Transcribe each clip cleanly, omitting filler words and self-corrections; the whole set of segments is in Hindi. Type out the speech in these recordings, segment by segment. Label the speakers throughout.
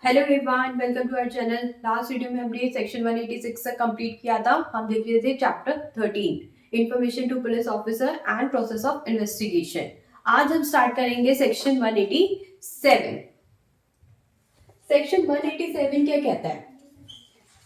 Speaker 1: Hello everyone, welcome to our channel. Last video में हमने सेक्शन 186 तक कंप्लीट किया था। हम देख रहे थे chapter 13 information to police officer and process of investigation. आज हम स्टार्ट करेंगे सेक्शन 187। सेक्शन 187 क्या कहता है?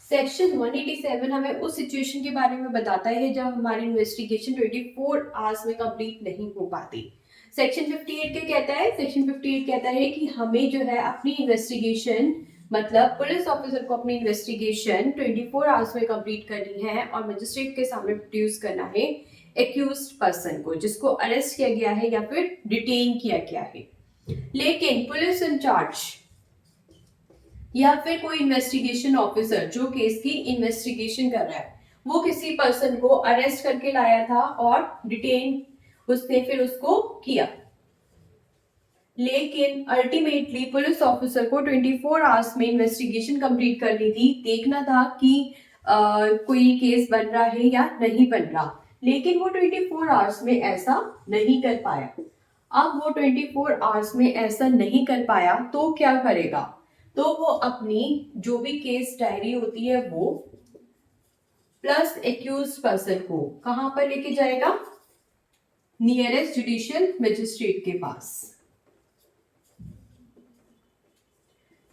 Speaker 1: सेक्शन 187 हमें उस सिचुएशन के बारे में बताता है जब हमारी इन्वेस्टिगेशन 24 आवर्स में कंप्लीट नहीं हो पाती। सेक्शन 58 क्या कहता है? सेक्शन 58 कहता है कि हमें जो है अपनी इन्वेस्टिगेशन, मतलब पुलिस ऑफिसर को अपनी इन्वेस्टिगेशन 24 आवर्स में कंप्लीट करनी है और मजिस्ट्रेट के सामने प्रोड्यूस करना है एक्यूज्ड पर्सन को, जिसको अरेस्ट किया गया है या फिर डिटेन किया गया है। लेकिन पुलिस इंचार्ज या फिर कोई इन्वेस्टिगेशन ऑफिसर जो केस की इन्वेस्टिगेशन कर रहा है, वो किसी पर्सन को अरेस्ट करके लाया था और डिटेन उसने फिर उसको किया, लेकिन अल्टीमेटली पुलिस ऑफिसर को 24 आवर्स में इन्वेस्टिगेशन कंप्लीट करनी थी। देखना था कि कोई केस बन रहा है या नहीं बन रहा, लेकिन वो 24 आवर्स में ऐसा नहीं कर पाया। अब वो 24 आवर्स में ऐसा नहीं कर पाया तो क्या करेगा? तो वो अपनी जो भी केस डायरी होती है वो प्लस एक्यूज्ड पर्सन को कहां पर लेके जाएगा? नियरेस्ट जुडिशियल मजिस्ट्रेट के पास।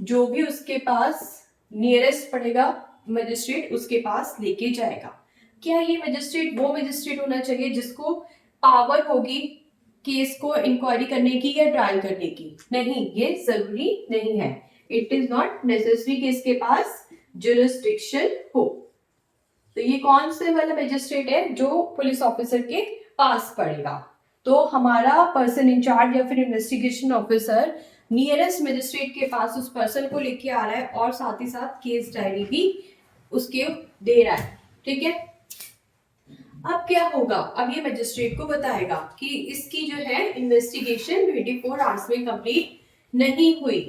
Speaker 1: जो भी उसके पास नियरेस्ट पड़ेगा मजिस्ट्रेट, उसके पास लेके जाएगा। क्या ये मजिस्ट्रेट वो मजिस्ट्रेट होना चाहिए जिसको पावर होगी केस को इंक्वायरी करने की या ट्रायल करने की? नहीं, ये जरूरी नहीं है। इट इज नॉट नेसेसरी कि इसके पास जुरिस्डिक्शन हो। तो ये कौन से वाला मजिस्ट्रेट है? जो पुलिस ऑफिसर के पास पड़ेगा। तो हमारा पर्सन इंचार्ज या फिर इन्वेस्टिगेशन ऑफिसर नियरेस्ट मजिस्ट्रेट के पास उस पर्सन को लेके आ रहा है और साथ ही साथ केस डायरी भी उसके दे रहा है। ठीक है, अब क्या होगा? अब ये मजिस्ट्रेट को बताएगा कि इसकी जो है इन्वेस्टिगेशन 24 आवर्स में कंप्लीट नहीं हुई।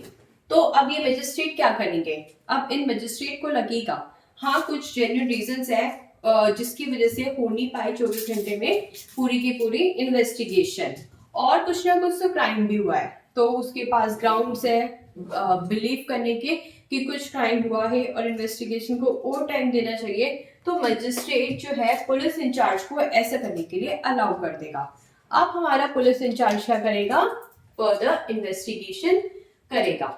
Speaker 1: तो अब ये मजिस्ट्रेट क्या करेंगे? अब इन मजिस्ट्रेट को लगेगा हाँ कुछ जेन्युइन रीजंस है जिसकी वजह से हो नहीं पाई 24 घंटे में पूरी की पूरी इन्वेस्टिगेशन, और कुछ ना कुछ तो क्राइम भी हुआ है, तो उसके पास ग्राउंड्स है बिलीव करने के कि कुछ क्राइम हुआ है और इन्वेस्टिगेशन को और टाइम देना चाहिए। तो मजिस्ट्रेट जो है पुलिस इंचार्ज को ऐसा करने के लिए अलाउ कर देगा। अब हमारा पुलिस इंचार्ज क्या करेगा? फर्दर इन्वेस्टिगेशन करेगा।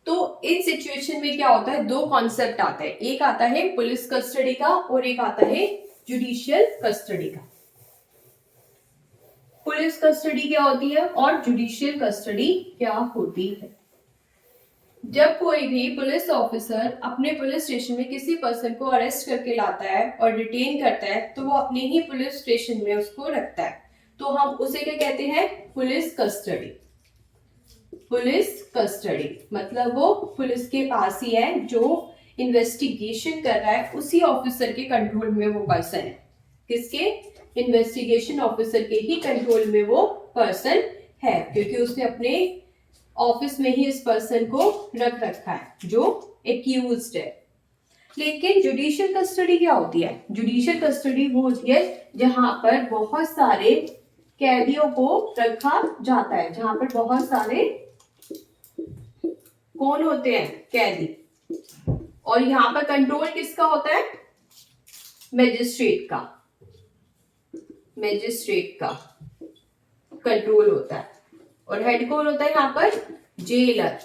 Speaker 1: तो इस सिचुएशन में क्या होता है? दो कॉन्सेप्ट आता है, एक आता है पुलिस कस्टडी का और एक आता है जुडिशियल कस्टडी का। पुलिस कस्टडी क्या होती है और जुडिशियल कस्टडी क्या होती है? जब कोई भी पुलिस ऑफिसर अपने पुलिस स्टेशन में किसी पर्सन को अरेस्ट करके लाता है और डिटेन करता है, तो वो अपने ही पुलिस स्टेशन में उसको रखता है, तो हम उसे क्या कहते हैं? Police custody. पुलिस कस्टडी मतलब वो पुलिस के पास ही है, जो इन्वेस्टिगेशन कर रहा है उसी ऑफिसर के कंट्रोल में वो पर्सन है। किसके? इन्वेस्टिगेशन ऑफिसर के ही कंट्रोल में वो पर्सन है, क्योंकि उसने अपने ऑफिस में ही इस पर्सन को रख रखा है जो एक्यूज्ड है। लेकिन जुडिशियल कस्टडी क्या होती है? जुडिशियल कस्टडी वो होती है जहां पर बहुत सारे कैदियों को रखा जाता है, जहां पर बहुत सारे कौन होते हैं? कैदी। और यहां पर कंट्रोल किसका होता है? मैजिस्ट्रेट का। मैजिस्ट्रेट का कंट्रोल होता है। और हेड कौन होता है यहाँ पर? Jailer.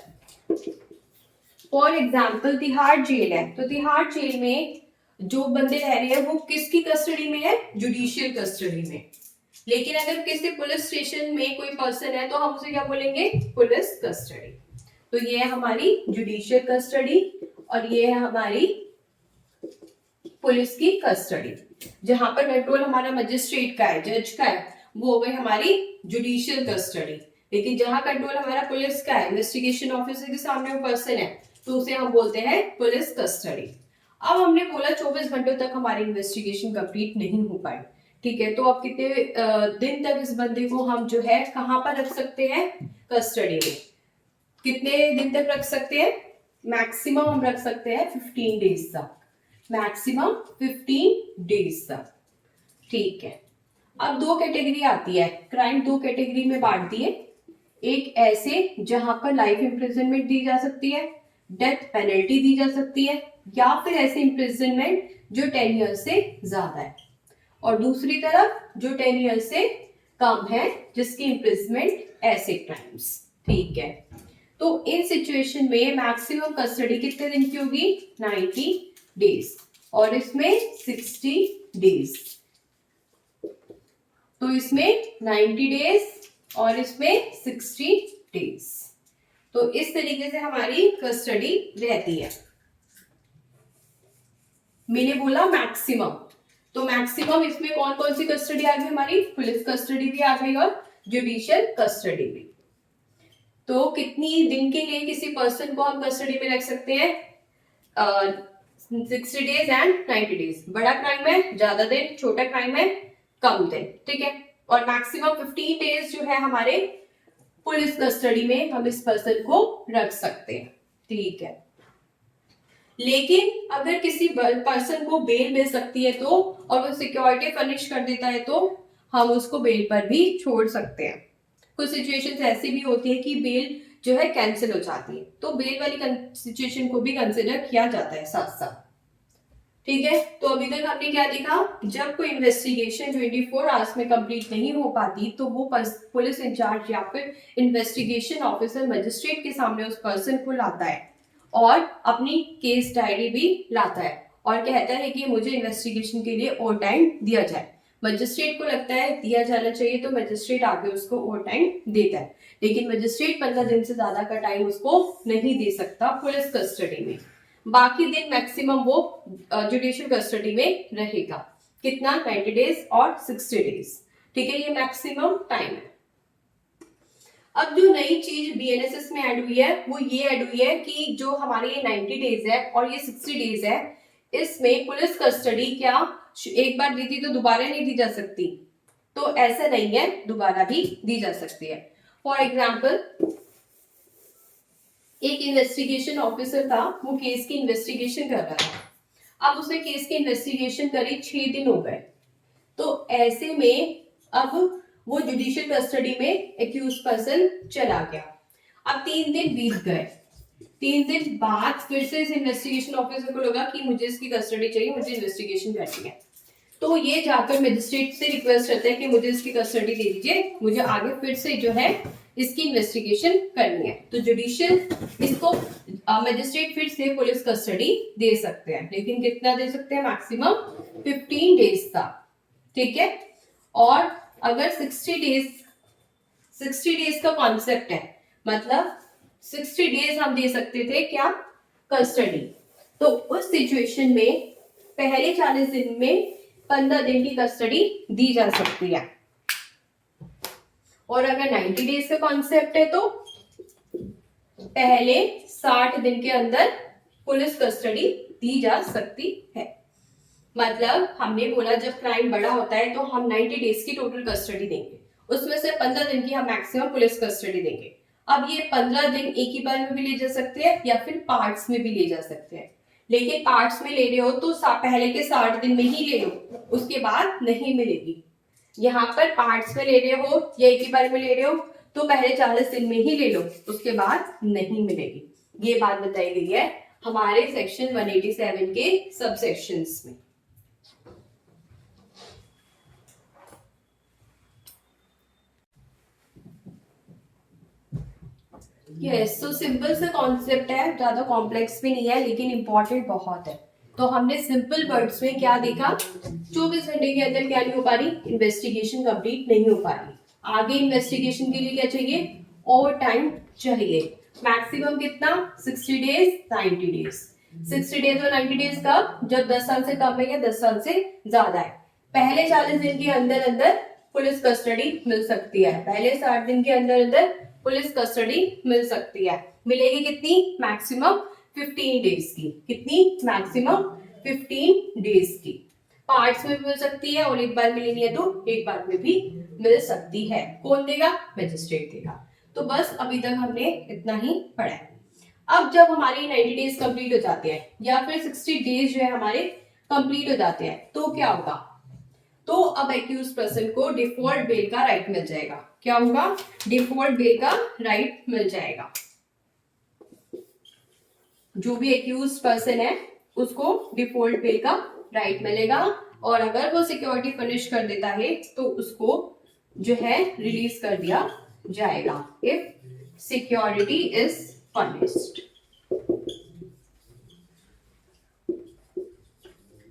Speaker 1: For example Tihar jail है, तो तिहाड़ जेल में जो बंदे रह रहे हैं वो किसकी कस्टडी में है? जुडिशियल कस्टडी में। लेकिन अगर किसी पुलिस स्टेशन में कोई पर्सन है तो हम उसे क्या बोलेंगे? Police custody. तो ये है हमारी जुडिशियल कस्टडी और ये है हमारी पुलिस की कस्टडी। जहां पर कंट्रोल हमारा मजिस्ट्रेट का है, जज का है, वो हो गई हमारी जुडिशियल कस्टडी। लेकिन जहां कंट्रोल हमारा पुलिस का है, इन्वेस्टिगेशन ऑफिसर के सामने वो पर्सन है, तो उसे हम बोलते हैं पुलिस कस्टडी। अब हमने बोला 24 घंटों तक हमारी इन्वेस्टिगेशन कंप्लीट नहीं हो पाई। ठीक है, तो अब कितने दिन तक इस बंदे को हम जो है कहां पर रख सकते हैं? कस्टडी में। कितने दिन तक रख सकते हैं? मैक्सिमम हम रख सकते हैं 15 डेज तक। मैक्सिमम 15 डेज तक। ठीक है, अब दो कैटेगरी आती है, क्राइम दो कैटेगरी में बांट दिए। एक ऐसे जहां पर लाइफ इम्प्रिजनमेंट दी जा सकती है, डेथ पेनल्टी दी जा सकती है, या फिर ऐसे इम्प्रिजनमेंट जो 10 ईयर से ज्यादा है, और दूसरी तरफ जो 10 ईयर से कम है जिसकी इम्प्रिजनमेंट ऐसे क्राइम्स। ठीक है, तो इन सिचुएशन में मैक्सिमम कस्टडी कितने दिन की होगी? 90 डेज, और इसमें 60 डेज। तो इसमें 90 डेज और इसमें 60 डेज। तो इस तरीके से हमारी कस्टडी रहती है। मैंने बोला मैक्सिमम, तो मैक्सिमम इसमें कौन कौन सी कस्टडी आ गई हमारी? पुलिस कस्टडी भी आ गई और जुडिशियल कस्टडी भी। तो कितनी दिन के लिए किसी पर्सन को हम कस्टडी में रख सकते हैं? 60 डेज एंड 90 डेज। बड़ा क्राइम है ज्यादा दिन, छोटा क्राइम है कम दिन। ठीक है, और मैक्सिमम 15 डेज जो है हमारे पुलिस कस्टडी में हम इस पर्सन को रख सकते हैं। ठीक है, लेकिन अगर किसी पर्सन को बेल मिल सकती है तो, और वो सिक्योरिटी फर्निश कर देता है तो हम उसको बेल पर भी छोड़ सकते हैं। कुछ सिचुएशंस ऐसी भी होती है कि बेल जो है कैंसिल हो जाती है, तो बेल वाली सिचुएशन को भी कंसिडर किया जाता है साथ साथ। ठीक है, तो अभी तक हमने क्या देखा? जब कोई इन्वेस्टिगेशन 24 आवर्स में कंप्लीट नहीं हो पाती तो वो पुलिस इंचार्ज या फिर इन्वेस्टिगेशन ऑफिसर मजिस्ट्रेट के सामने उस पर्सन को लाता है और अपनी केस डायरी भी लाता है और कहता है कि मुझे इन्वेस्टिगेशन के लिए और टाइम दिया जाए। मजिस्ट्रेट को लगता है दिया जाना चाहिए तो मजिस्ट्रेट आगे उसको और टाइम देता है, लेकिन मजिस्ट्रेट 15 दिन से ज्यादा का टाइम उसको नहीं दे सकता पुलिस कस्टडी में। बाकी दिन मैक्सिमम वो जुडिशियल कस्टडी में रहेगा। कितना? 90 डेज और 60 डेज। ठीक है, ये मैक्सिमम टाइम है। अब जो नई चीज बीएनएसएस में ऐड हुई है वो ये ऐड हुई है कि जो हमारे ये 90 डेज है और ये 60 डेज है, इसमें पुलिस कस्टडी क्या एक बार दी थी तो दोबारा नहीं दी जा सकती? तो ऐसा नहीं है, दोबारा भी दी जा सकती है। फॉर एग्जाम्पल, एक इन्वेस्टिगेशन ऑफिसर था, वो केस की इन्वेस्टिगेशन कर रहा था। अब उसने केस की इन्वेस्टिगेशन करी, 6 दिन हो गए, तो ऐसे में अब वो जुडिशियल कस्टडी में एक्यूज पर्सन चला गया। अब 3 दिन बीत गए, 3 दिन बाद फिर से इस इन्वेस्टिगेशन ऑफिसर को लगा कि मुझे इसकी कस्टडी चाहिए, मुझे इन्वेस्टिगेशन करनी है, तो ये जाकर मजिस्ट्रेट से रिक्वेस्ट करता है कि मुझे इसकी कस्टडी दे दीजिए, मुझे आगे फिर से जो है इसकी इन्वेस्टिगेशन करनी है। तो जुडिशियल इसको मजिस्ट्रेट फिर से पुलिस कस्टडी दे सकते हैं, लेकिन कितना दे सकते हैं? मैक्सिमम 15 डेज का। ठीक है, और अगर 60 डेज का कॉन्सेप्ट है, मतलब 60 डेज हम दे सकते थे क्या? कस्टडी। तो उस सिचुएशन में पहले 40 दिन में 15 दिन की कस्टडी दी जा सकती है, और अगर 90 डेज का कॉन्सेप्ट है तो पहले 60 दिन के अंदर पुलिस कस्टडी दी जा सकती है। मतलब हमने बोला जब क्राइम बड़ा होता है तो हम 90 डेज की टोटल कस्टडी देंगे, उसमें से 15 दिन की हम मैक्सिमम पुलिस कस्टडी देंगे। अब ये 15 दिन एक ही बार में भी ले जा सकते हैं या फिर पार्ट्स में भी ले जा सकते हैं, लेकिन पार्ट्स में ले रहे हो तो पहले के 60 दिन में ही ले लो, उसके बाद नहीं मिलेगी। यहाँ पर पार्ट्स में ले रहे हो या एक ही बार में ले रहे हो तो पहले 40 दिन में ही ले लो, उसके बाद नहीं मिलेगी। ये बात बताई गई है हमारे सेक्शन 187 के सब सेक्शंस में। यस, तो सिंपल सा कॉन्सेप्ट है, ज्यादा कॉम्प्लेक्स भी नहीं है, लेकिन इंपॉर्टेंट बहुत है। तो हमने सिंपल वर्ड्स में क्या देखा? 24 घंटे के अंदर क्या नहीं हो पा रही? इन्वेस्टिगेशन कंप्लीट नहीं हो पा रही। आगे इन्वेस्टिगेशन के लिए क्या चाहिए? और टाइम चाहिए। मैक्सिमम कितना? 60 डेज 90 डेज। 60 डेज और 90 डेज कब? जब 10 साल से कम है या 10 साल से ज्यादा है। पहले 40 दिन के अंदर अंदर पुलिस कस्टडी मिल सकती है, पहले 60 दिन के अंदर अंदर पुलिस कस्टडी मिल सकती है। मिलेगी कितनी? मैक्सिमम 15 डेज की। कितनी? मैक्सिमम 15 डेज की। पार्ट्स में भी मिल सकती है और एक बार मिलेगी है तो एक बार में भी मिल सकती है। कौन देगा? मजिस्ट्रेट देगा। तो बस अभी तक हमने इतना ही पढ़ा है। अब जब हमारी 90 डेज कंप्लीट हो जाते हैं या फिर 60 डेज जो है हमारे कंप्लीट हो जाते हैं तो क्या होगा? तो अब एक्यूज पर्सन को डिफॉल्ट बेल का राइट मिल जाएगा। क्या होगा? डिफॉल्ट बेल का राइट मिल जाएगा। जो भी एक्यूज पर्सन है उसको डिफॉल्ट बेल का राइट मिलेगा, और अगर वो सिक्योरिटी फर्निश कर देता है तो उसको जो है रिलीज कर दिया जाएगा इफ सिक्योरिटी इज फर्निश्ड।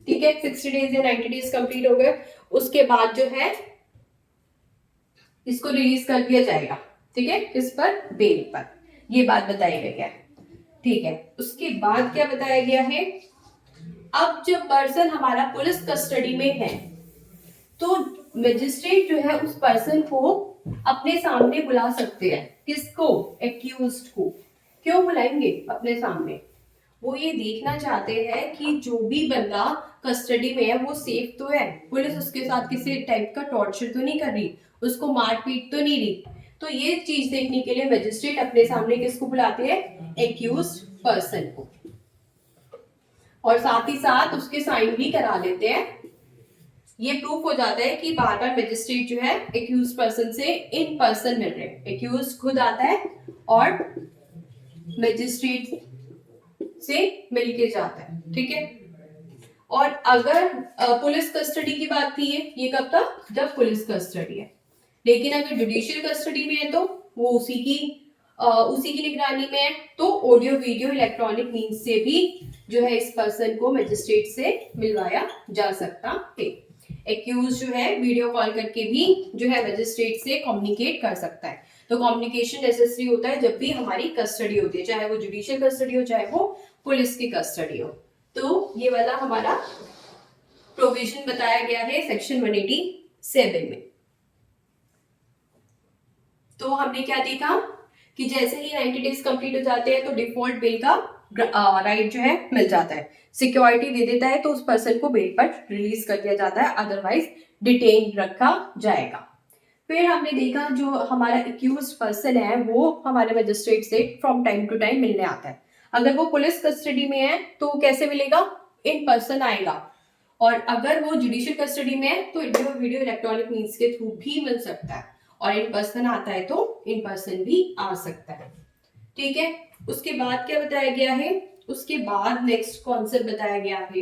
Speaker 1: ठीक है, 60 डेज या 90 डेज कंप्लीट हो गए, उसके बाद जो है इसको रिलीज कर दिया जाएगा। ठीक है, किस पर? बेल पर। ये बात बताई गई है। ठीक है, उसके बाद क्या बताया गया है? अब जब पर्सन हमारा पुलिस कस्टडी में है तो मजिस्ट्रेट जो है उस पर्सन को अपने सामने बुला सकते हैं। किसको? एक्यूज्ड को। क्यों बुलाएंगे अपने सामने? वो ये देखना चाहते हैं कि जो भी बंदा कस्टडी में है वो सेफ तो है, पुलिस उसके साथ किसी टाइप का टॉर्चर तो नहीं कर रही, उसको मारपीट तो नहीं रही। तो ये चीज देखने के लिए मजिस्ट्रेट अपने सामने किसको बुलाते हैं? एक्यूज्ड पर्सन को, और साथ ही साथ उसके साइन भी करा लेते हैं। ये प्रूफ हो जाता है कि बार बार मजिस्ट्रेट जो है एक्यूज पर्सन से इन पर्सन मिल रहे हैं। एक्यूज खुद आता है और मजिस्ट्रेट से मिलके जाता है। ठीक है, और अगर पुलिस कस्टडी की बात की है, ये कब तक? जब पुलिस कस्टडी है। लेकिन अगर जुडिशियल कस्टडी में है तो वो उसी की निगरानी में है, तो ऑडियो वीडियो इलेक्ट्रॉनिक मीन्स से भी जो है इस पर्सन को मजिस्ट्रेट से मिलवाया जा सकता है। एक्यूज जो है वीडियो कॉल करके भी जो है मजिस्ट्रेट से कम्युनिकेट कर सकता है। तो कम्युनिकेशन नेसेसरी होता है जब भी हमारी कस्टडी होती है, चाहे वो जुडिशियल कस्टडी हो चाहे वो पुलिस की कस्टडी हो। तो ये वाला हमारा प्रोविजन बताया गया है सेक्शन 187 में। तो हमने क्या देखा कि जैसे ही 90 डेज कंप्लीट हो जाते हैं तो डिफॉल्ट बेल का राइट जो है मिल जाता है। सिक्योरिटी दे देता है तो उस पर्सन को बेल पर रिलीज कर दिया जाता है, अदरवाइज डिटेन रखा जाएगा। फिर हमने देखा जो हमारा एक्यूज पर्सन है वो हमारे मजिस्ट्रेट से फ्रॉम टाइम टू टाइम मिलने आता है। अगर वो पुलिस कस्टडी में है तो कैसे मिलेगा? इन पर्सन आएगा, और अगर वो जुडिशियल कस्टडी में है तो वीडियो इलेक्ट्रॉनिक मीन्स के थ्रू भी मिल सकता है, और इन पर्सन आता है तो इन पर्सन भी आ सकता है। ठीक है, उसके बाद क्या बताया गया है? उसके बाद नेक्स्ट कॉन्सेप्ट बताया गया है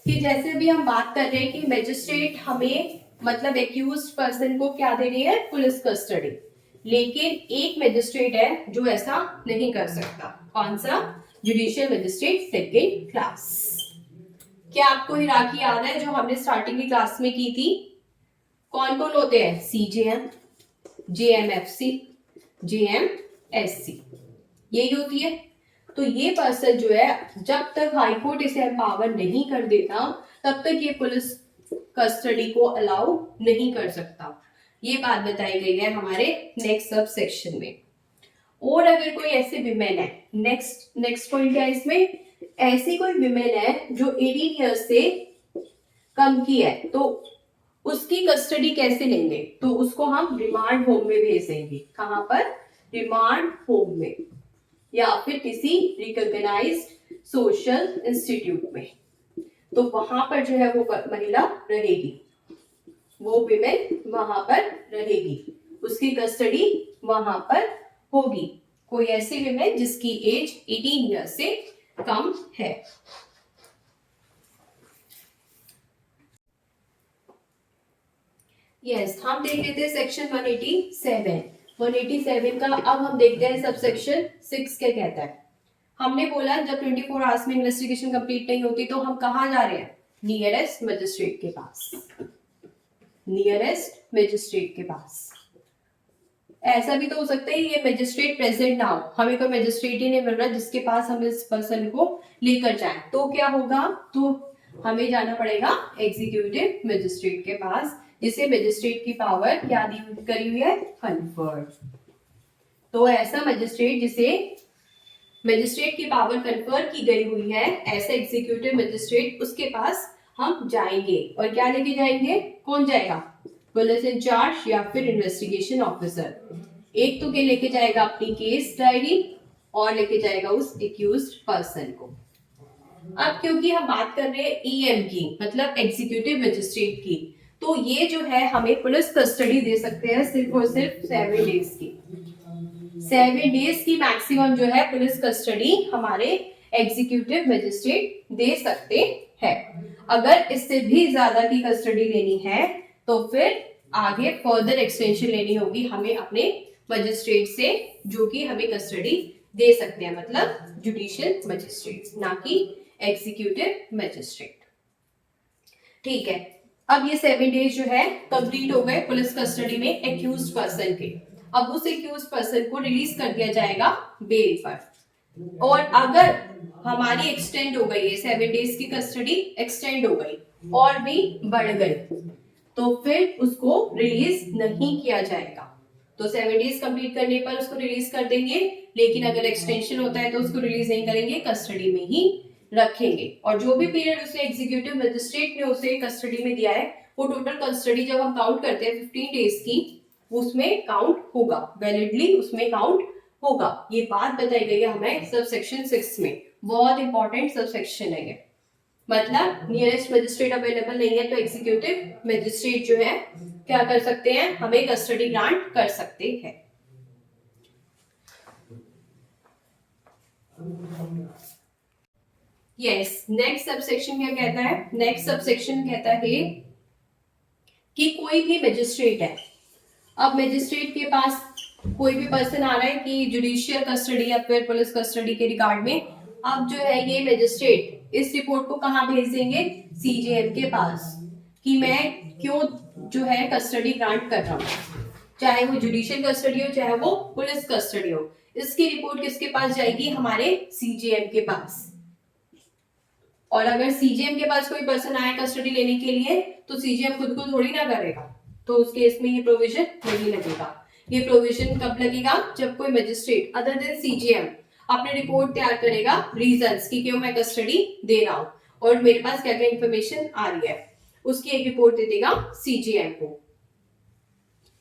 Speaker 1: कि जैसे भी हम बात कर रहे हैं कि मैजिस्ट्रेट हमें मतलब एक्यूज्ड पर्सन को क्या दे रही है? Police custody. लेकिन एक मैजिस्ट्रेट है जो ऐसा नहीं कर सकता। कौन सा? Judicial magistrate second class. क्या आपको हिरार्की याद है जो हमने स्टार्टिंग की क्लास में की थी? कौन कौन होते हैं? सीजेएम, जेएमएफसी, जेएमएससी, यही होती है। तो ये पर्सन जो है जब तक हाई कोर्ट इसे एम्पावर नहीं कर देता तब तक ये पुलिस कस्टडी को अलाउ नहीं कर सकता। ये बात बताई गई है हमारे नेक्स्ट सब सेक्शन में। और अगर कोई ऐसे विमेन है, नेक्स्ट पॉइंट क्या है इसमें? ऐसी कोई विमेन है जो 18 ईयर्स से कम की है तो उसकी कस्टडी कैसे लेंगे? तो उसको हम रिमांड होम में भेज देंगे। कहां पर? रिमांड होम में, या फिर किसी रिकॉग्नाइज्ड सोशल इंस्टीट्यूट में। तो वहां पर जो है वो महिला रहेगी, वो विमेन वहां पर रहेगी, उसकी कस्टडी वहां पर होगी। कोई ऐसी विमेन जिसकी एज 18 ईयर से कम है। यस, हम देख लेते हैं सेक्शन 187 का। अब हम देखते हैं सब सेक्शन 6 क्या कहता है। हमने बोला जब 24 आवर्स में इन्वेस्टिगेशन कंप्लीट नहीं होती तो हम कहाँ जा रहे हैं? नियरेस्ट मजिस्ट्रेट के पास। नियरेस्ट मजिस्ट्रेट के पास। ऐसा भी तो हो सकता है ये मजिस्ट्रेट प्रेजेंट ना हो, हमें कोई मजिस्ट्रेट ही नहीं मिल रहा जिसके पास हम इस पर्सन को लेकर जाएं, तो क्या होगा? तो हमें जाना पड़ेगा एग्जीक्यूटिव मजिस्ट्रेट के पास, जिसे मजिस्ट्रेट की पावर क्या दी करी हुई है? कन्फर्ड। तो ऐसा मजिस्ट्रेट जिसे मजिस्ट्रेट की पावर कन्फर की गई हुई है, ऐसा एग्जीक्यूटिव मजिस्ट्रेट, उसके पास हम जाएंगे। और क्या लेके जाएंगे? कौन जाएगा? पुलिस इंचार्ज या फिर इन्वेस्टिगेशन ऑफिसर। एक तो क्या लेके जाएगा? अपनी केस डायरी, और लेके जाएगा उस एक्यूज्ड पर्सन को। अब क्योंकि हम बात कर रहे हैं ईएम की, मतलब एग्जीक्यूटिव मजिस्ट्रेट की, तो ये जो है हमें पुलिस कस्टडी दे सकते हैं सिर्फ और सिर्फ 7 डेज की। 7 डेज की मैक्सिमम जो है पुलिस कस्टडी हमारे एग्जीक्यूटिव मजिस्ट्रेट दे सकते हैं। अगर इससे भी ज्यादा की कस्टडी लेनी है तो फिर आगे फर्दर एक्सटेंशन लेनी होगी हमें अपने मजिस्ट्रेट से, जो कि हमें कस्टडी दे सकते हैं, मतलब जुडिशियल मजिस्ट्रेट, ना कि एग्जीक्यूटिव मजिस्ट्रेट। ठीक है, अब ये 7 डेज जो है कंप्लीट हो गए पुलिस कस्टडी में एक्यूज्ड पर्सन के। अब उस एक्यूज्ड पर्सन को रिलीज कर दिया जाएगा बेल पर, और अगर हमारी एक्सटेंड हो गई है 7 डेज की कस्टडी, एक्सटेंड हो गई और भी बढ़ गई, तो फिर उसको रिलीज नहीं किया जाएगा। तो 7 डेज कंप्लीट करने पर उसको रिलीज कर देंगे, लेकिन अगर एक्सटेंशन होता है तो उसको रिलीज नहीं करेंगे, कस्टडी में ही रखेंगे। और जो भी पीरियड उसे एग्जीक्यूटिव मजिस्ट्रेट ने उसे कस्टडी में दिया है, वो टोटल कस्टडी जब हम काउंट करते हैं 15 डेज की, उसमें काउंट होगा, वैलिडली उसमें काउंट होगा। ये बात बताई गई है हमें सबसेक्शन 6 में, बहुत इंपॉर्टेंट सबसेक्शन है ये। मतलब नियरेस्ट मजिस्ट्रेट अवेलेबल नहीं है तो एग्जीक्यूटिव मजिस्ट्रेट जो है क्या कर सकते हैं, हमें कस्टडी ग्रांट कर सकते हैं। यस, नेक्स्ट सबसेक्शन क्या कहता है? नेक्स्ट सबसेक्शन कहता है कि कोई भी मजिस्ट्रेट है, अब मजिस्ट्रेट के पास कोई भी पर्सन आ रहा है कि जुडिशियल कस्टडी या फिर पुलिस कस्टडी के रिगार्ड में, अब जो है ये मजिस्ट्रेट इस रिपोर्ट को कहाँ भेज देंगे? सीजेएम के पास, कि मैं क्यों जो है कस्टडी ग्रांट कर रहा हूँ, चाहे वो जुडिशियल कस्टडी हो चाहे वो पुलिस कस्टडी हो। इसकी रिपोर्ट किसके पास जाएगी? हमारे सीजेएम के पास। और अगर सीजेएम के पास कोई पर्सन आया कस्टडी लेने के लिए, तो सीजेएम खुद को थोड़ी ना करेगा, तो उस केस में ये प्रोविजन नहीं लगेगा। ये प्रोविजन कब लगेगा? जब कोई मजिस्ट्रेट अदर देन सीजेएम अपनी रिपोर्ट तैयार करेगा, रीजंस कि क्यों मैं कस्टडी दे रहा हूँ और मेरे पास क्या क्या इंफॉर्मेशन आ रही है, उसकी एक रिपोर्ट दे देगा सीजेएम को।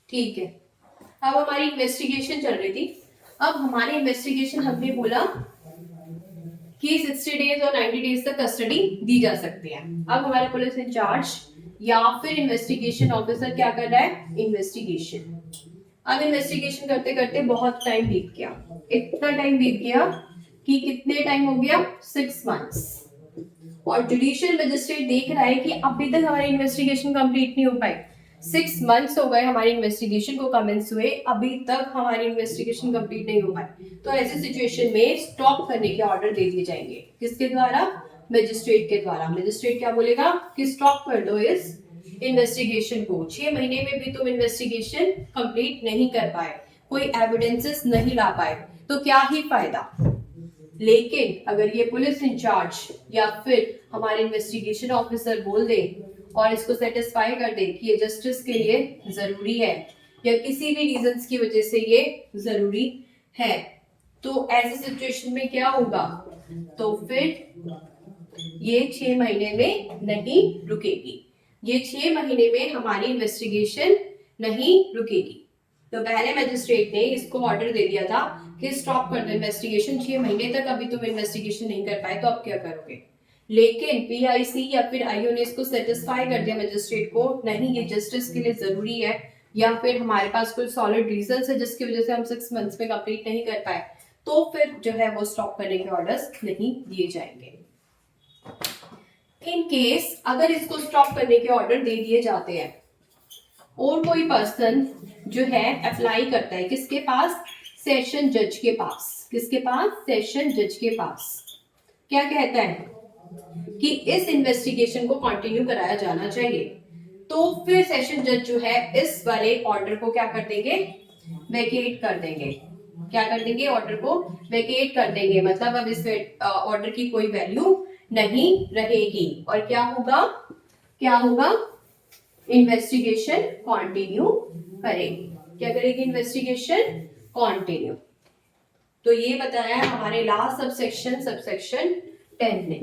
Speaker 1: ठीक है, अब हमारी इन्वेस्टिगेशन चल रही थी। अब हमारी इन्वेस्टिगेशन हमने बोला कि 60 डेज और 90 डेज तक कस्टडी दी जा सकती है। अब हमारे पुलिस इंचार्ज या फिर इन्वेस्टिगेशन ऑफिसर क्या कर रहा है? इन्वेस्टिगेशन। अब इन्वेस्टिगेशन करते करते बहुत टाइम बीत गया, इतना टाइम बीत गया कि कितने टाइम हो गया? 6 मंथ्स। और जुडिशियल मजिस्ट्रेट देख रहा है कि अभी तक हमारी इन्वेस्टिगेशन कंप्लीट नहीं हो पाई। 6 मंथ्स हो गए हमारी इन्वेस्टिगेशन को कमेंस हुए, अभी तक हमारी इन्वेस्टिगेशन कंप्लीट नहीं हो पाई। तो ऐसी सिचुएशन में स्टॉप करने के ऑर्डर दे दिए जाएंगे। किसके द्वारा? मजिस्ट्रेट के द्वारा। मजिस्ट्रेट क्या बोलेगा कि स्टॉप कर दो इस इन्वेस्टिगेशन को, 6 महीने में भी तुम इन्वेस्टिगेशन कंप्लीट नहीं कर पाए, कोई एविडेंसेस नहीं ला पाए, तो क्या ही फायदा। लेकिन अगर ये पुलिस इंचार्ज या फिर हमारे इन्वेस्टिगेशन ऑफिसर बोल दे और इसको सेटिस्फाई कर दे कि ये जस्टिस के लिए जरूरी है या किसी भी रीजंस की वजह से ये जरूरी है, तो ऐसी सिचुएशन में क्या होगा? तो फिर ये 6 महीने में नहीं रुकेगी, ये 6 महीने में हमारी इन्वेस्टिगेशन नहीं रुकेगी। तो पहले मजिस्ट्रेट ने इसको ऑर्डर दे दिया था कि स्टॉप कर दो इन्वेस्टिगेशन, 6 महीने तक अभी तुम इन्वेस्टिगेशन नहीं कर पाए तो अब क्या करोगे? लेकिन पीआईसी या फिर आईओ ने इसको सेटिस्फाई कर दिया मजिस्ट्रेट को, नहीं ये जस्टिस के लिए जरूरी है या फिर हमारे पास कोई सॉलिड रीजन है जिसकी वजह से हम 6 मंथ्स में कंप्लीट नहीं कर पाए, तो फिर जो है वो स्टॉप करने के ऑर्डर्स नहीं दिए जाएंगे। इन केस अगर इसको स्टॉप करने के ऑर्डर दे दिए जाते हैं और कोई पर्सन जो है अप्लाई करता है किसके पास? सेशन जज के पास। किसके पास? सेशन जज के पास। क्या कहता है कि इस इन्वेस्टिगेशन को कंटिन्यू कराया जाना चाहिए, तो फिर सेशन जज जो है इस वाले ऑर्डर को क्या कर देंगे? वेकेट कर देंगे। क्या कर देंगे? ऑर्डर को वेकेट कर देंगे, मतलब अब इस ऑर्डर की कोई वैल्यू नहीं रहेगी। और क्या होगा? क्या होगा? इन्वेस्टिगेशन कंटिन्यू करेगी। क्या करेगी? Investigation continue. तो ये बताया हमारे लास्ट सबसेक्शन 10 ने।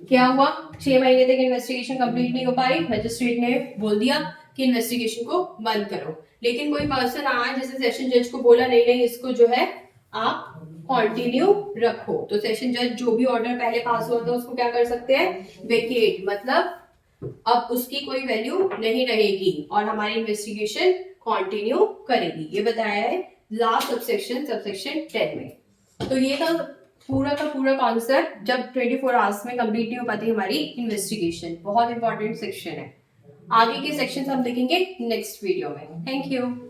Speaker 1: क्या हुआ? 6 महीने तक इन्वेस्टिगेशन कंप्लीट नहीं हो पाई, मजिस्ट्रेट ने बोल दिया कि इन्वेस्टिगेशन को बंद करो। लेकिन कोई पर्सन आया जैसे सेशन जज को बोला नहीं नहीं इसको जो है आप कंटिन्यू रखो, तो सेशन जज जो भी ऑर्डर पहले पास हुआ था उसको क्या कर सकते हैं, वेकेट, मतलब अब उसकी कोई वैल्यू नहीं रहेगी और हमारी इन्वेस्टिगेशन कंटिन्यू करेगी। ये बताया है लास्ट सबसेक्शन 10 में। तो ये था पूरा का पूरा कॉन्सेप्ट जब 24 आवर्स में कंप्लीट नहीं हो पाती हमारी इन्वेस्टिगेशन। बहुत इंपॉर्टेंट सेक्शन है। आगे के सेक्शन हम देखेंगे नेक्स्ट वीडियो में। Thank you.